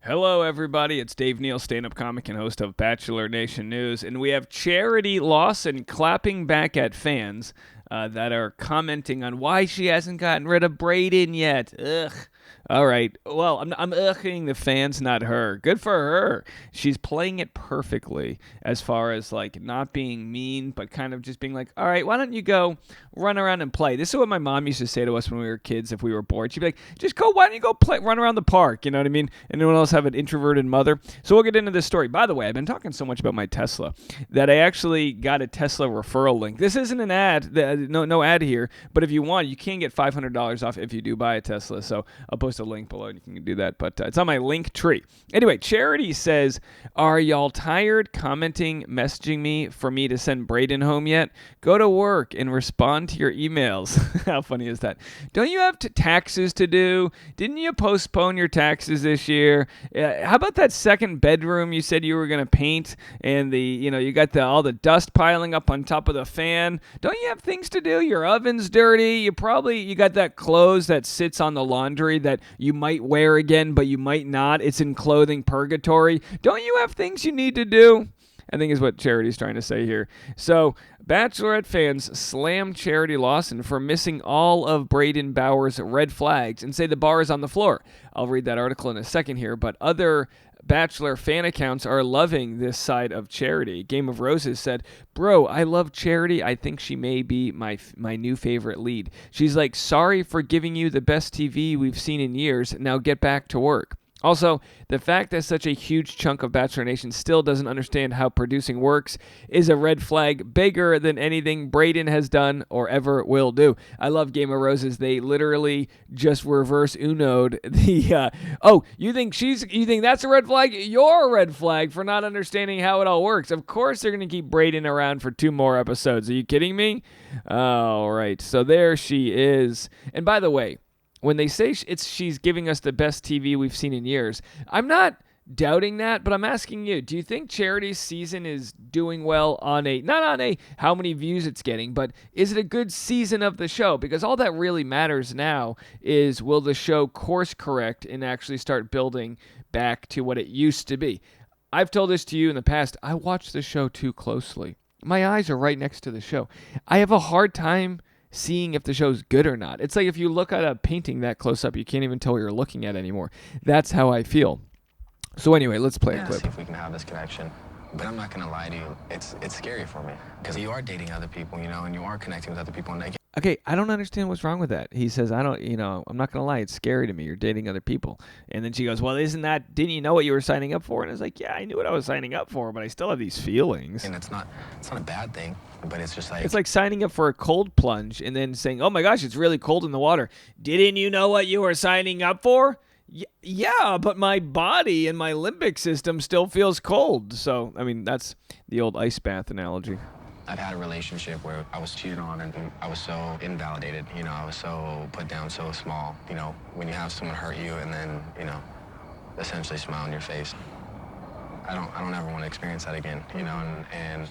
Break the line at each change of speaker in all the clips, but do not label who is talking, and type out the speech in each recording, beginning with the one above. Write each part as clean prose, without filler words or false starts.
Hello, everybody. It's Dave Neal, stand-up comic and host of Bachelor Nation News, and we have Charity Lawson clapping back at fans that are commenting on why she hasn't gotten rid of Braden yet. Ugh. All right. Well, I'm ughing the fans, not her. Good for her. She's playing it perfectly as far as like not being mean, but kind of just being like, all right, why don't you go run around and play? This is what my mom used to say to us when we were kids if we were bored. She'd be like, just go, why don't you go play, run around the park? You know what I mean? Anyone else have an introverted mother? So we'll get into this story. By the way, I've been talking so much about my Tesla that I actually got a Tesla referral link. This isn't an ad, no ad here, but if you want, you can get $500 off if you do buy a Tesla. So I'll post a link below and you can do that, but it's on my link tree. Anyway, Charity says, are y'all tired commenting, messaging me for me to send Braden home yet? Go to work and respond to your emails. How funny is that? Don't you have taxes to do? Didn't you postpone your taxes this year? How about that second bedroom you said you were going to paint and you got all the dust piling up on top of the fan? Don't you have things to do? Your oven's dirty. You got that clothes that sits on the laundry that you might wear again, but you might not. It's in clothing purgatory. Don't you have things you need to do? I think is what Charity's trying to say here. So, Bachelorette fans slam Charity Lawson for missing all of Braden Bauer's red flags and say the bar is on the floor. I'll read that article in a second here, but other Bachelor fan accounts are loving this side of Charity. Game of Roses said, bro, I love Charity. I think she may be my new favorite lead. She's like, sorry for giving you the best TV we've seen in years. Now get back to work. Also, the fact that such a huge chunk of Bachelor Nation still doesn't understand how producing works is a red flag bigger than anything Braden has done or ever will do. I love Game of Roses. They literally just reverse Uno'd the, you think that's a red flag? You're a red flag for not understanding how it all works. Of course they're going to keep Braden around for 2 more episodes. Are you kidding me? All right, so there she is. And by the way, when they say she's giving us the best TV we've seen in years, I'm not doubting that, but I'm asking you, do you think Charity's season is doing well not on a how many views it's getting, but is it a good season of the show? Because all that really matters now is, will the show course correct and actually start building back to what it used to be? I've told this to you in the past. I watch the show too closely. My eyes are right next to the show. I have a hard time seeing if the show's good or not. It's like if you look at a painting that close up, you can't even tell what you're looking at anymore. That's how I feel. So anyway, let's play a clip.
See if we can have this connection. But I'm not going to lie to you. It's scary for me because you are dating other people, and you are connecting with other people. And
okay, I don't understand what's wrong with that. He says, I'm not going to lie, it's scary to me. You're dating other people. And then she goes, well, didn't you know what you were signing up for? And it's like, yeah, I knew what I was signing up for, but I still have these feelings.
And it's not a bad thing, but it's just like...
It's like signing up for a cold plunge and then saying, oh my gosh, it's really cold in the water. Didn't you know what you were signing up for? Yeah, but my body and my limbic system still feels cold. So, I mean, that's the old ice bath analogy.
I've had a relationship where I was cheated on and I was so invalidated, I was so put down, so small, when you have someone hurt you and then, essentially smile on your face. I don't ever want to experience that again, and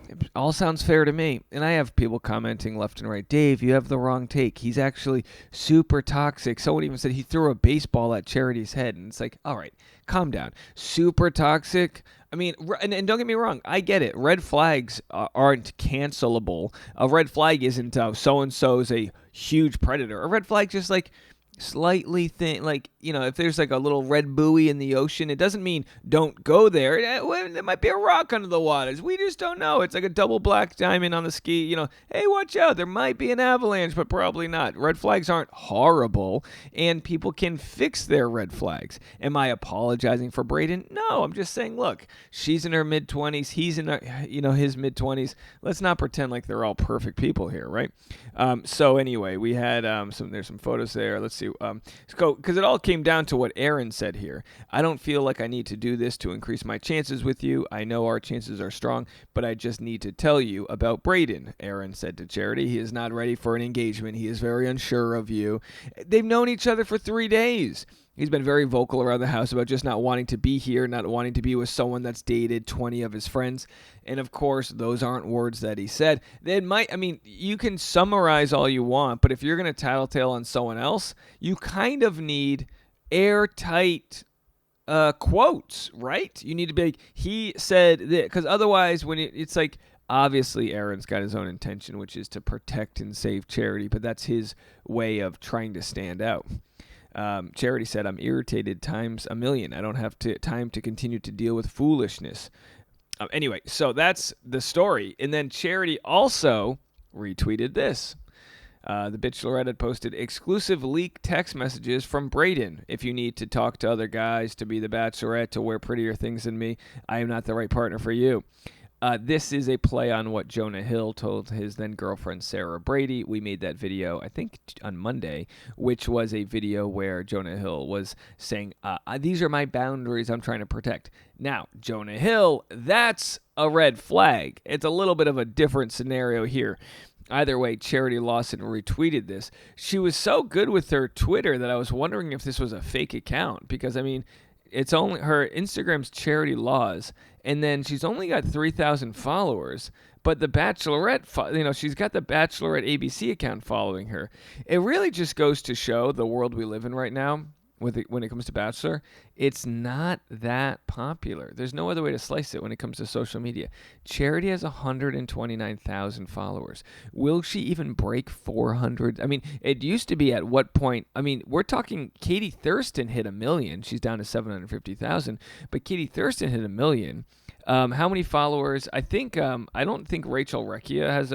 it all sounds fair to me. And I have people commenting left and right, Dave, you have the wrong take. He's actually super toxic. Someone even said he threw a baseball at Charity's head. And it's like, all right, calm down. Super toxic. I mean, and don't get me wrong, I get it. Red flags aren't cancelable. A red flag isn't so-and-so's a huge predator. A red flag just like slightly thin, like, if there's like a little red buoy in the ocean, it doesn't mean don't go there. There might be a rock under the waters. We just don't know. It's like a double black diamond on the ski, hey, watch out. There might be an avalanche, but probably not. Red flags aren't horrible, and people can fix their red flags. Am I apologizing for Braden? No, I'm just saying, look, she's in her mid-20s. He's in his mid-20s. Let's not pretend like they're all perfect people here, right? So anyway, we had there's some photos there. Let's see. Because it all came down to what Aaron said here. I don't feel like I need to do this to increase my chances with you. I know our chances are strong, but I just need to tell you about Braden, Aaron said to Charity. He is not ready for an engagement. He is very unsure of you. They've known each other for 3 days. He's been very vocal around the house about just not wanting to be here, not wanting to be with someone that's dated 20 of his friends. And of course, those aren't words that he said. You can summarize all you want, but if you're going to tattletale on someone else, you kind of need airtight quotes, right? You need to be like, he said that, because otherwise, when it's like, obviously Aaron's got his own intention, which is to protect and save Charity, but that's his way of trying to stand out. Charity said, "I'm irritated times a million. I don't have time to continue to deal with foolishness." Anyway, so that's the story. And then Charity also retweeted this. The Bachelorette had posted exclusive leaked text messages from Braden. "If you need to talk to other guys, to be the Bachelorette, to wear prettier things than me, I am not the right partner for you." This is a play on what Jonah Hill told his then-girlfriend Sarah Brady. We made that video, I think, on Monday, which was a video where Jonah Hill was saying, these are my boundaries I'm trying to protect. Now, Jonah Hill, that's a red flag. It's a little bit of a different scenario here. Either way, Charity Lawson retweeted this. She was so good with her Twitter that I was wondering if this was a fake account, because, I mean, it's only her Instagram's Charity Laws, and then she's only got 3,000 followers. But the Bachelorette, she's got the Bachelorette ABC account following her. It really just goes to show the world we live in right now. When it comes to Bachelor, it's not that popular. There's no other way to slice it when it comes to social media. Charity has 129,000 followers. Will she even break 400? I mean, it used to be at what point? I mean, we're talking Katie Thurston hit 1 million. She's down to 750,000. But Katie Thurston hit 1 million. How many followers? I don't think Rachel Recchia has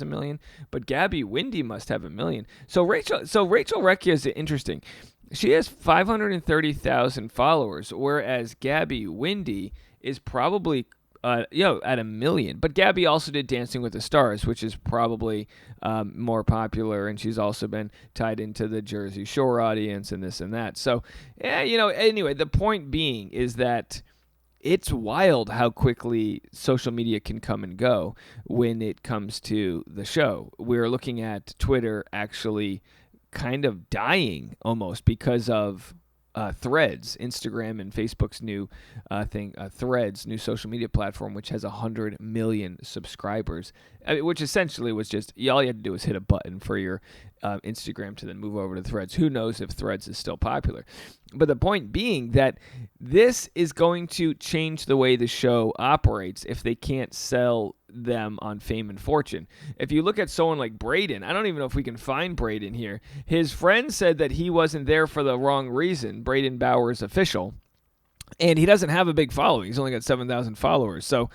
1 million, but Gabby Windy must have 1 million. So Rachel Recchia is interesting. She has 530,000 followers, whereas Gabby Windy is probably at 1 million. But Gabby also did Dancing with the Stars, which is probably more popular, and she's also been tied into the Jersey Shore audience and this and that. So, anyway, the point being is that it's wild how quickly social media can come and go when it comes to the show. We're looking at Twitter actually kind of dying almost because of Threads, Instagram and Facebook's new thing, Threads, new social media platform, which has 100 million subscribers, which essentially was just, all you had to do was hit a button for your Instagram to then move over to Threads. Who knows if Threads is still popular? But the point being that this is going to change the way the show operates if they can't sell them on fame and fortune. If you look at someone like Braden, I don't even know if we can find Braden here. His friend said that he wasn't there for the wrong reason, Braden Bowers official, and he doesn't have a big following. He's only got 7,000 followers. So,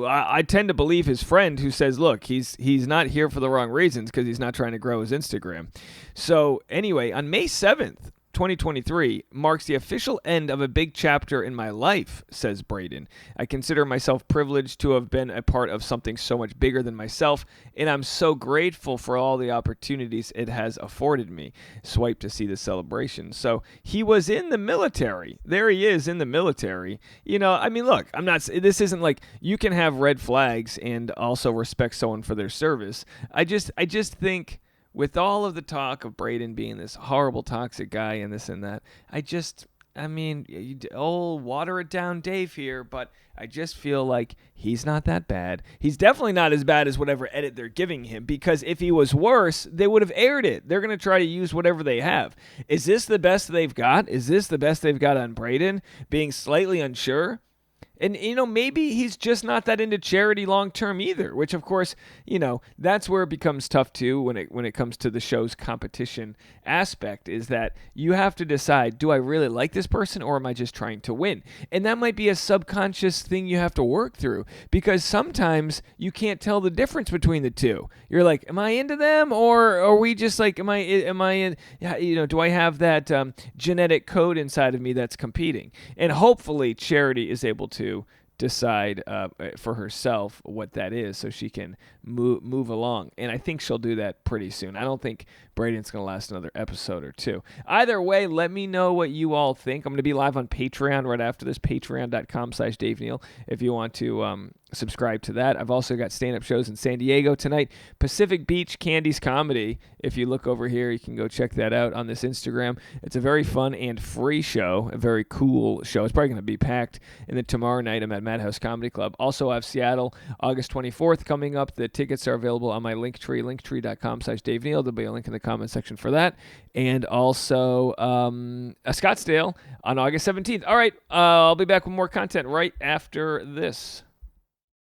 I tend to believe his friend who says, look, he's not here for the wrong reasons because he's not trying to grow his Instagram. So anyway, on May 7th, 2023 marks the official end of a big chapter in my life, says Braden. I consider myself privileged to have been a part of something so much bigger than myself, and I'm so grateful for all the opportunities it has afforded me. Swipe to see the celebration. So he was in the military. There he is in the military. Look, this isn't like you can have red flags and also respect someone for their service. I just think, with all of the talk of Braden being this horrible, toxic guy and this and that, water it down Dave here, but I just feel like he's not that bad. He's definitely not as bad as whatever edit they're giving him, because if he was worse, they would have aired it. They're going to try to use whatever they have. Is this the best they've got? Is this the best they've got on Braden? Being slightly unsure? And, maybe he's just not that into Charity long-term either, which, of course, that's where it becomes tough, too, when it comes to the show's competition aspect, is that you have to decide, do I really like this person, or am I just trying to win? And that might be a subconscious thing you have to work through, because sometimes you can't tell the difference between the two. You're like, am I into them, or are we just like, am I in, do I have that genetic code inside of me that's competing? And hopefully Charity is able to decide for herself what that is, so she can move along. And I think she'll do that pretty soon. I don't think Braden's going to last another episode or two. Either way, let me know what you all think. I'm going to be live on Patreon right after this, patreon.com/Dave Neal, if you want to subscribe to that. I've also got stand-up shows in San Diego tonight. Pacific Beach Candy's Comedy. If you look over here, you can go check that out on this Instagram. It's a very fun and free show, a very cool show. It's probably going to be packed. And then tomorrow night, I'm at Madhouse Comedy Club. Also, I have Seattle, August 24th coming up, the Tickets are available on my Linktree, linktree.com/Dave Neal. There'll be a link in the comment section for that. And also a Scottsdale on August 17th. All right, I'll be back with more content right after this.